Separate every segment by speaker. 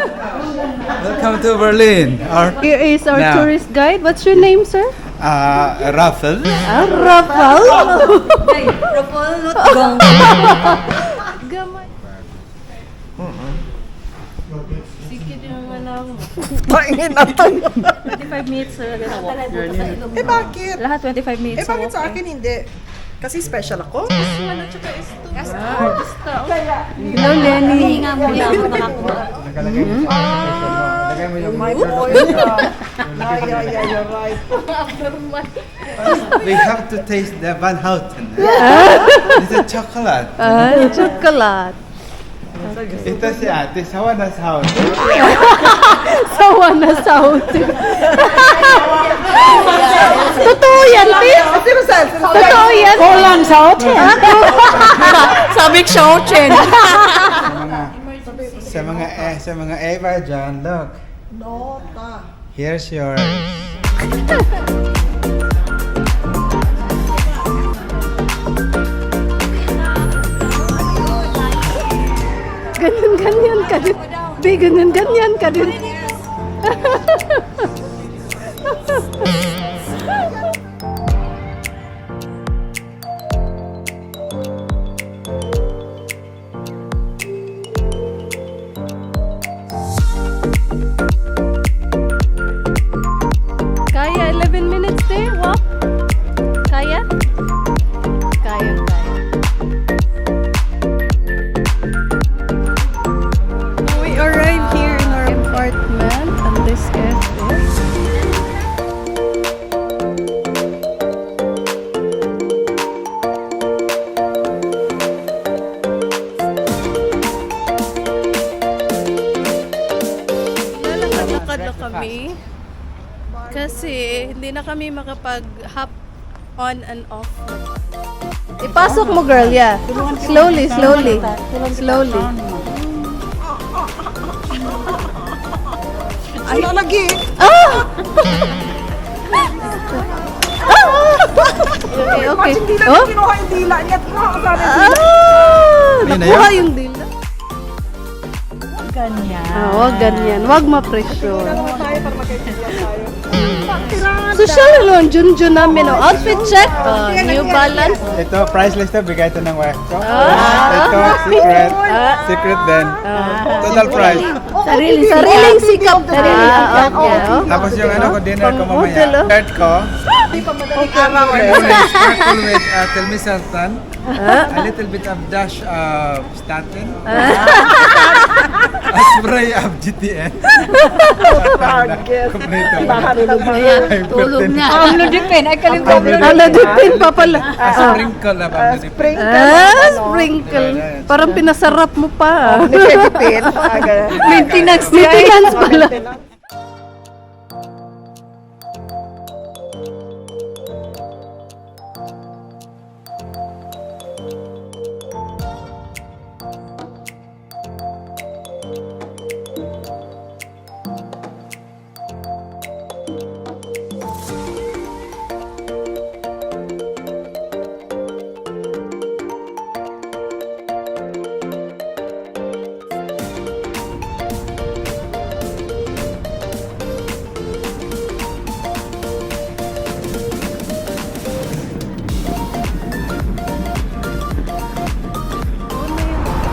Speaker 1: Welcome to Berlin.
Speaker 2: Here is our
Speaker 1: Now.
Speaker 2: tourist guide. What's your name, sir?
Speaker 1: Raffle.
Speaker 2: Rafael. Gamay. Sige din naman lang.
Speaker 3: Paingin na to.
Speaker 2: 25 minutes sir.
Speaker 3: Eh bakit?
Speaker 2: Lahat 25 minutes.
Speaker 3: Eh bakit sa akin hindi? Kasi special ako.
Speaker 2: Hello, Lenny.
Speaker 1: Lagay mo yung
Speaker 3: My boy. Yeah, you're right.
Speaker 1: We have to taste the Van Houten. It's a chocolate.
Speaker 2: Chocolate.
Speaker 1: Ito si ate, sawa na sa house.
Speaker 2: Sawa na South. Totoo yan, Tis. Totoo yan. Kulang South. Sabi South.
Speaker 1: Sa mga Eva dyan, look.
Speaker 3: Nota.
Speaker 1: Here's yours.
Speaker 2: Ganyan ka din. Di, ganyan ka din. Kaya 11 minutes din, walk? Kaya? Kaya. We arrived here in our apartment and this cafe. Lalakad-lakad na kami kasi hindi na kami makapag-hop on and off. Ipasok mo, girl, yeah. Slowly.
Speaker 3: Ay, lagi.
Speaker 2: Okay.
Speaker 3: Imagine dila
Speaker 2: Oh?
Speaker 3: na kinuha yung dila niya.
Speaker 2: Nakuha yung dila. Ganyan. Wag ma-pressure.
Speaker 3: Dalawa tayo para magkaibigan tayo.
Speaker 2: Social alone, Junjun namin. Outfit check. New Balance.
Speaker 1: Ito, price list to, bigay ito ng wife ko.
Speaker 2: Ah.
Speaker 1: Ito, secret. Secret din. Total price.
Speaker 2: Sariling sikap. Okay.
Speaker 1: Tapos yung ano ko, dinner ko
Speaker 2: Pang-hotel,
Speaker 1: mamaya.
Speaker 2: oh.
Speaker 1: Shirt ko. Sparkle with telmisartan. A little bit of dash of statin. A spray of GTN. Kompleto.
Speaker 2: Tulog na.
Speaker 3: Amlodipin. Ay, kalimutan.
Speaker 2: Aladipin pa pala.
Speaker 1: A sprinkle na pang
Speaker 2: Sprinkle. Parang pinasarap mo pa.
Speaker 3: Nipipin.
Speaker 2: Maintenance pala.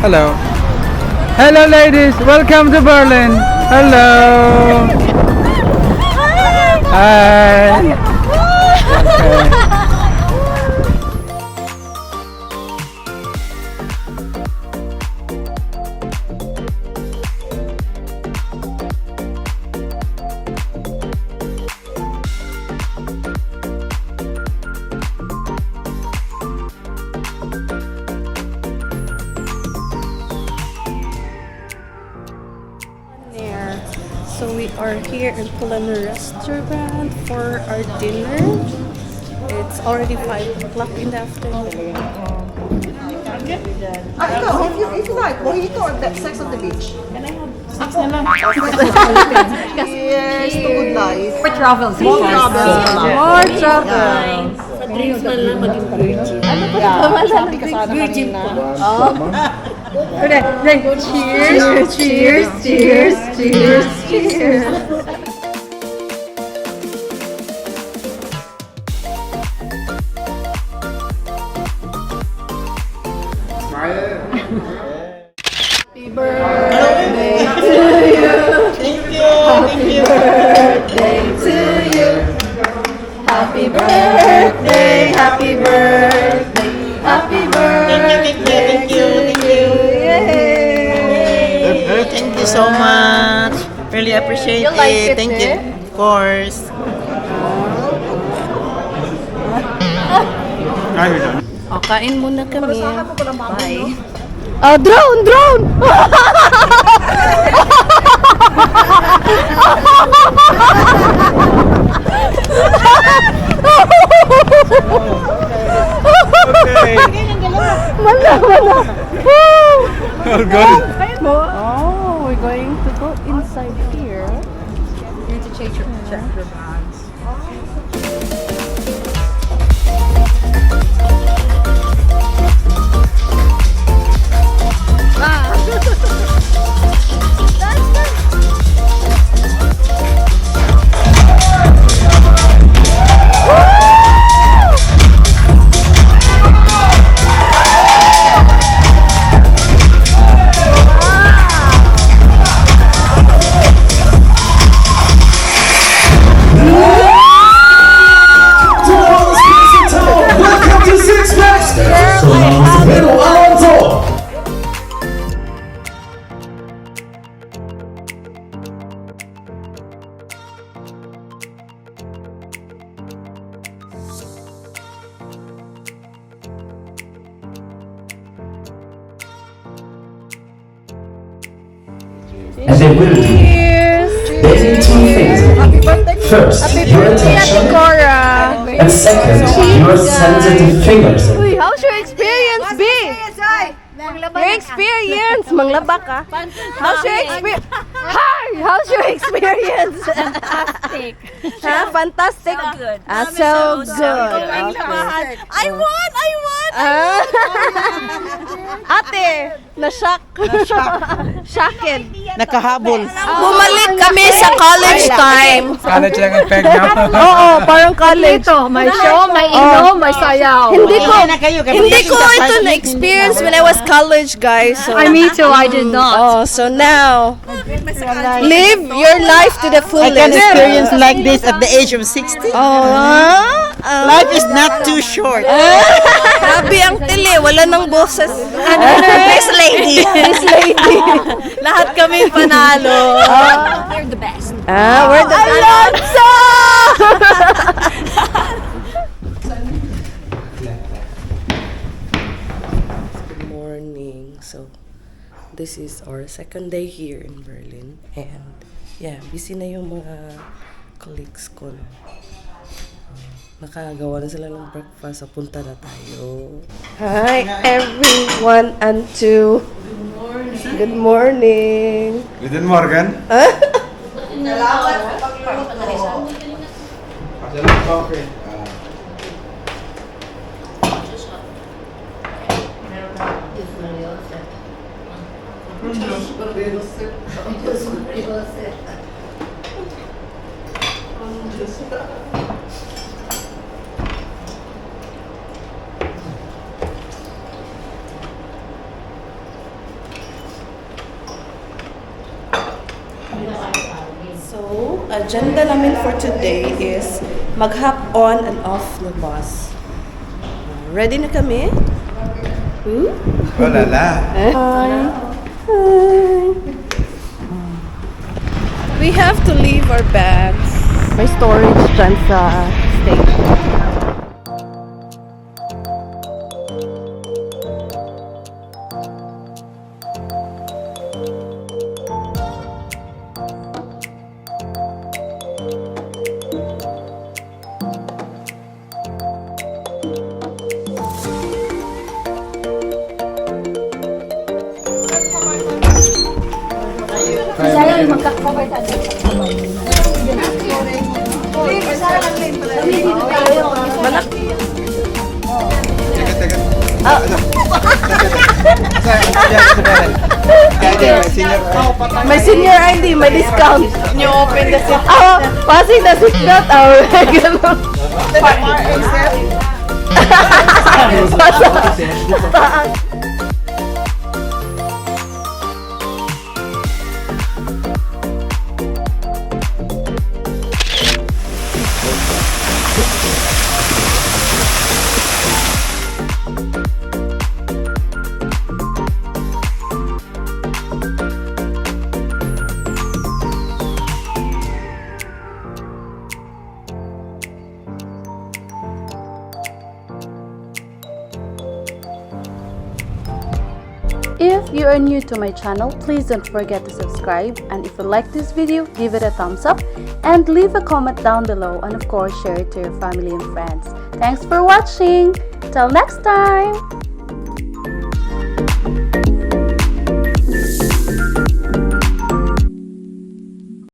Speaker 1: Hello. Hello ladies, welcome to Berlin. Hello. Hi. Okay.
Speaker 2: So we are here in Plano restaurant for our dinner. It's already 5 o'clock in the afternoon.
Speaker 3: If you like, mojito or the sex on the beach?
Speaker 2: Can I have 6 na lang?
Speaker 3: Yes, to good life.
Speaker 4: For travels.
Speaker 3: More travels.
Speaker 2: More travel.
Speaker 4: Sa drinks man lang maging virgin.
Speaker 2: Ano pa ito?
Speaker 3: Sabi ka sana kanina.
Speaker 2: Cheers, cheers, cheers, cheers, cheers. Happy birthday, happy birthday, happy birthday to you. Yay!
Speaker 4: Thank you so much. Really appreciate
Speaker 2: You like it,
Speaker 4: Thank
Speaker 2: eh?
Speaker 4: you. Of course.
Speaker 2: O, kain muna kami. Bye. Oh, drone! Drone! Mana, mana.
Speaker 1: All good.
Speaker 2: Oh, we're going to go inside here.
Speaker 3: You need to check your bags.
Speaker 5: And they will do. They need two things. First, your attention,
Speaker 2: Cora.
Speaker 5: and second, your sensitive fingers.
Speaker 2: Uy, how's your experience, B? Your experience, manglaba ka. How's your experience? Hi, how's your experience? Fantastic. Fantastic. So good. So good. Okay. I won! Ate, na-shock. Shocked.
Speaker 4: Nakahabol.
Speaker 2: Bumalik kami sa college time.
Speaker 1: College lang ang peg niya.
Speaker 2: Oo, parang college.
Speaker 6: May show, may inom, may sayaw.
Speaker 2: Hindi ko,
Speaker 4: Kaya na kayo, kaya
Speaker 2: hindi ko
Speaker 4: mag-isip ka
Speaker 2: ito
Speaker 4: pa.
Speaker 2: na-experience when I was college, guys. So,
Speaker 6: Me too, I did not.
Speaker 2: oh, so now, live your life to the
Speaker 4: I
Speaker 2: fullest.
Speaker 4: can experience like this at the age of 60.
Speaker 2: Oh,
Speaker 4: Life is not too short.
Speaker 2: grabe ang tili, wala nang boses. Miss Lady. Miss Lady. Lahat kami panalo.
Speaker 6: You're the best.
Speaker 2: We're the Alonso! Good morning. So, this is our second day here in Berlin. And, yeah, busy na yung mga colleagues ko. Nakagawa na sila ng breakfast. So, punta na tayo. Hi, everyone. And to... Good morning.
Speaker 1: Guten Morgen. So, agenda namin for today is mag-hop on and off the bus. Ready na kami? Oh la la.
Speaker 2: Hi. We have to leave our bags. May storage dyan sa station.
Speaker 1: Teka.
Speaker 2: May senior ID, may discount.
Speaker 1: You open the seat.
Speaker 2: Oh, passing the seatbelt. Oh, ganun. Taas. If you are new to my channel, please don't forget to subscribe, and if you like this video, give it a thumbs up and leave a comment down below, and of course share it to your family and friends. Thanks for watching. Till next time.